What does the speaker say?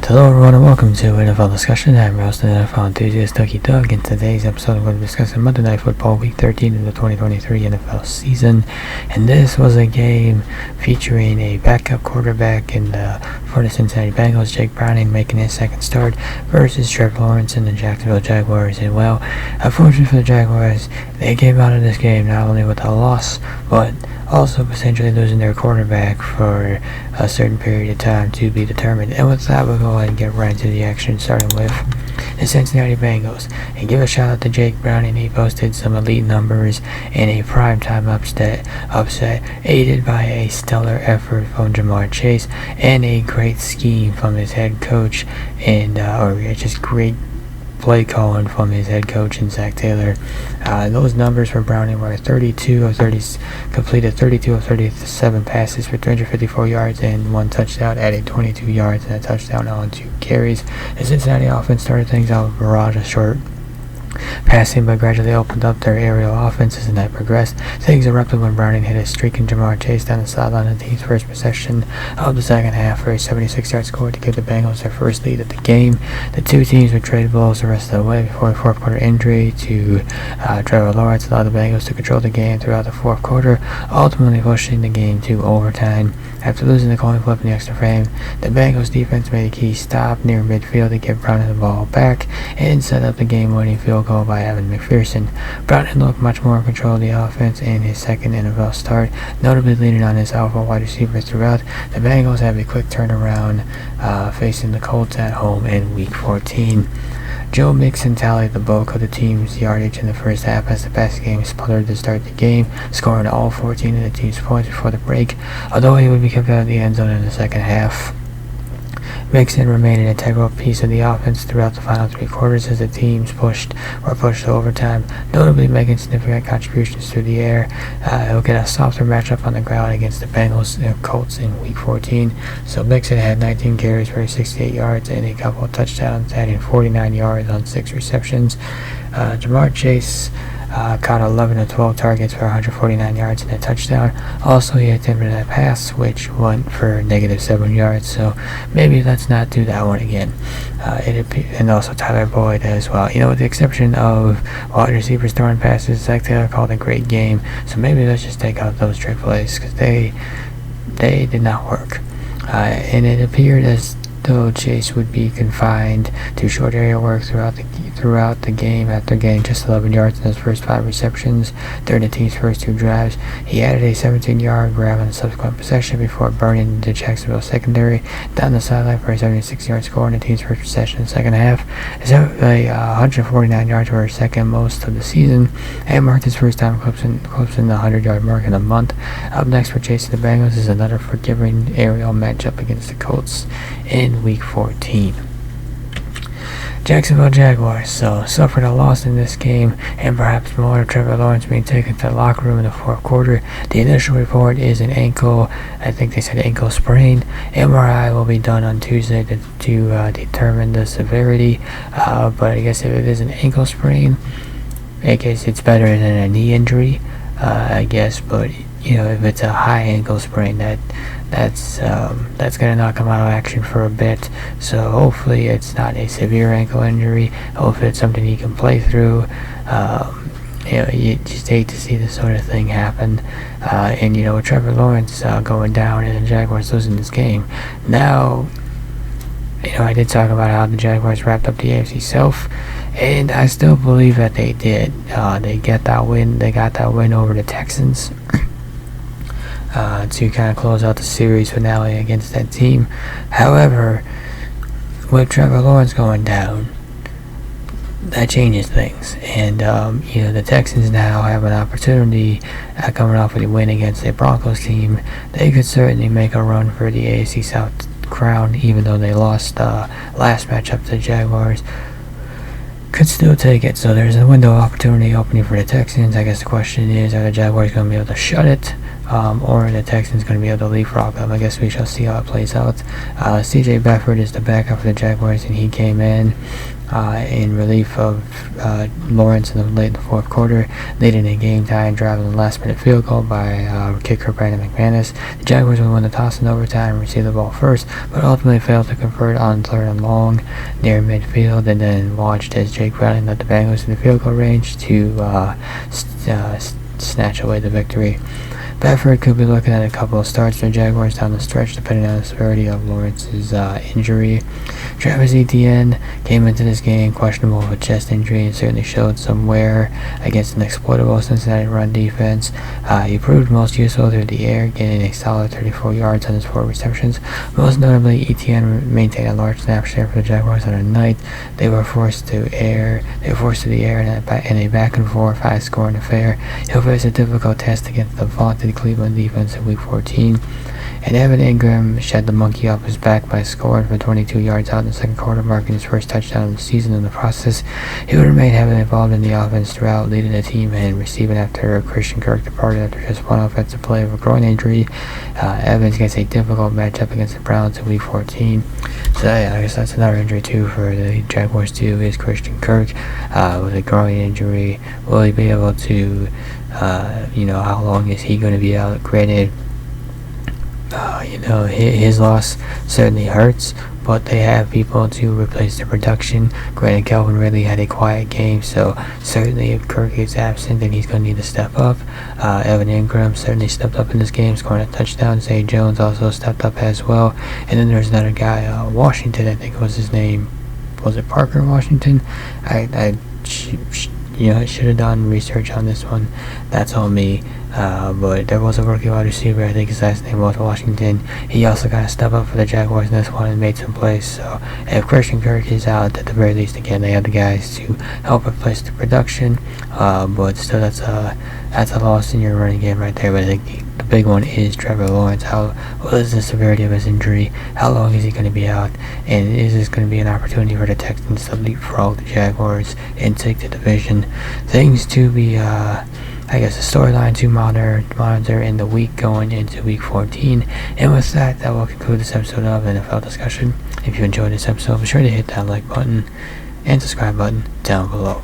Hello everyone and welcome to NFL Discussion. I'm your host and NFL enthusiast Dougie Doug. In today's episode I'm going to be discussing Monday Night Football Week 13 of the 2023 NFL season. And this was a game featuring a backup quarterback for the Cincinnati Bengals, Jake Browning, making his second start versus Trevor Lawrence and the Jacksonville Jaguars. And well, unfortunately for the Jaguars, they came out of this game not only with a loss, but also potentially losing their quarterback for a certain period of time to be determined. And with that, we'll go ahead and get right into the action, starting with the Cincinnati Bengals. And give a shout out to Jake Browning. He posted some elite numbers in a primetime upset aided by a stellar effort from Jamar Chase and a great scheme from his head coach, and just great play calling from his head coach and Zach Taylor. Those numbers for Browning were completed 32 of 37 passes for 354 yards and one touchdown, adding 22 yards and a touchdown on 2 carries. The Cincinnati offense started things out with a barrage of short passing, but gradually opened up their aerial offense as the night progressed. Things erupted when Browning hit a streak and Jamar Chase down the sideline of the team's first possession of the second half for a 76-yard score to give the Bengals their first lead of the game. The two teams would trade blows the rest of the way before a fourth quarter injury to Trevor Lawrence allowed the Bengals to control the game throughout the fourth quarter, ultimately pushing the game to overtime. After losing the coin flip in the extra frame, the Bengals defense made a key stop near midfield to give Browning the ball back and set up the game-winning field goal by Evan McPherson. Browning looked much more in control of the offense in his second NFL start, notably leaning on his alpha wide receiver throughout. The Bengals have a quick turnaround facing the Colts at home in Week 14. Joe Mixon tallied the bulk of the team's yardage in the first half as the passing game sputtered to start the game, scoring all 14 of the team's points before the break, although he would be kept out of the end zone in the second half. Mixon remained an integral piece of the offense throughout the final 3 quarters as the teams were pushed to overtime, notably making significant contributions through the air. He'll get a softer matchup on the ground against the Bengals and Colts in Week 14. So Mixon had 19 carries for 68 yards and a couple of touchdowns, adding 49 yards on 6 receptions. Jamar Chase caught 11 of 12 targets for 149 yards and a touchdown. Also, he attempted a pass which went for -7 yards, so maybe let's not do that one again. And also Tyler Boyd as well. With the exception of wide receivers throwing passes, Zach Taylor called a great game, so maybe let's just take out those trick plays because they did not work. And it appeared as though Chase would be confined to short area work throughout the game after getting just 11 yards in his first 5 receptions during the team's first 2 drives. He added a 17-yard grab on the subsequent possession before burning the Jacksonville secondary down the sideline for a 76-yard score in the team's first possession in the second half. It's 149 yards for his second most of the season and marked his first time eclipsing the 100-yard mark in a month. Up next for Chase and the Bengals is another forgiving aerial matchup against the Colts in Week 14. Jacksonville Jaguars suffered a loss in this game, and perhaps more of Trevor Lawrence being taken to the locker room in the fourth quarter. The initial report is an ankle, I think they said ankle sprain. MRI will be done on Tuesday to determine the severity, but I guess if it is an ankle sprain, I guess it's better than a knee injury, I guess, but if it's a high ankle sprain, that's gonna knock him out of action for a bit. So hopefully it's not a severe ankle injury. Hopefully it's something he can play through. You just hate to see this sort of thing happen. And with Trevor Lawrence going down and the Jaguars losing this game, now I did talk about how the Jaguars wrapped up the AFC South, and I still believe that they did. They got that win. They got that win over the Texans. To kind of close out the series finale against that team. However, with Trevor Lawrence going down, that changes things. And, the Texans now have an opportunity coming off of the win against the Broncos team. They could certainly make a run for the AFC South crown, even though they lost last matchup to the Jaguars. Could still take it. So there's a window of opportunity opening for the Texans. I guess the question is, are the Jaguars going to be able to shut it? Or the Texans going to be able to leapfrog them? I guess we shall see how it plays out. C.J. Beathard is the backup for the Jaguars, and he came in in relief of Lawrence in the fourth quarter, leading a game-tying drive in the last-minute field goal by kicker Brandon McManus. The Jaguars would win the toss in overtime and receive the ball first, but ultimately failed to convert on 3rd and long near midfield, and then watched as Jake Browning led the Bengals in the field goal range to snatch away the victory. Bedford could be looking at a couple of starts for Jaguars down the stretch, depending on the severity of Lawrence's injury. Travis Etienne came into this game questionable with a chest injury and certainly showed some wear against an exploitable Cincinnati run defense. He proved most useful through the air, getting a solid 34 yards on his 4 receptions. Most notably, Etienne maintained a large snap share for the Jaguars on the night. They were forced to the air in a back-and-forth high-scoring affair. He'll face a difficult test against the vaunted Cleveland defense in Week 14. And Evan Ingram shed the monkey off his back by scoring for 22 yards out in the second quarter, marking his first touchdown of the season. In the process, he would remain heavily involved in the offense throughout, leading the team and receiving after Christian Kirk departed after just one offensive play of a groin injury. Evans gets a difficult matchup against the Browns in Week 14. So yeah, I guess that's another injury too for the Jaguars too, is Christian Kirk with a groin injury. Will he be able to, how long is he going to be out? Granted, his loss certainly hurts, but they have people to replace the production. Granted, Calvin Ridley had a quiet game, so certainly if Kirk is absent, then he's going to need to step up. Evan Ingram certainly stepped up in this game, scoring a touchdown. Zay Jones also stepped up as well. And then there's another guy, Washington, I think was his name. Was it Parker Washington? I should have done research on this one. That's on me. But there was a rookie wide receiver, I think his last name was Washington. He also kind of stepped up for the Jaguars in this one and made some plays. So if Christian Kirk is out, at the very least, again, they have the guys to help replace the production. But still, that's a loss in your running game right there. But I think the big one is Trevor Lawrence. What is the severity of his injury? How long is he going to be out? And is this going to be an opportunity for the Texans to leapfrog the Jaguars and take the division? Things to be a storyline to monitor in the week going into Week 14. And with that will conclude this episode of NFL Discussion. If you enjoyed this episode, be sure to hit that like button and subscribe button down below.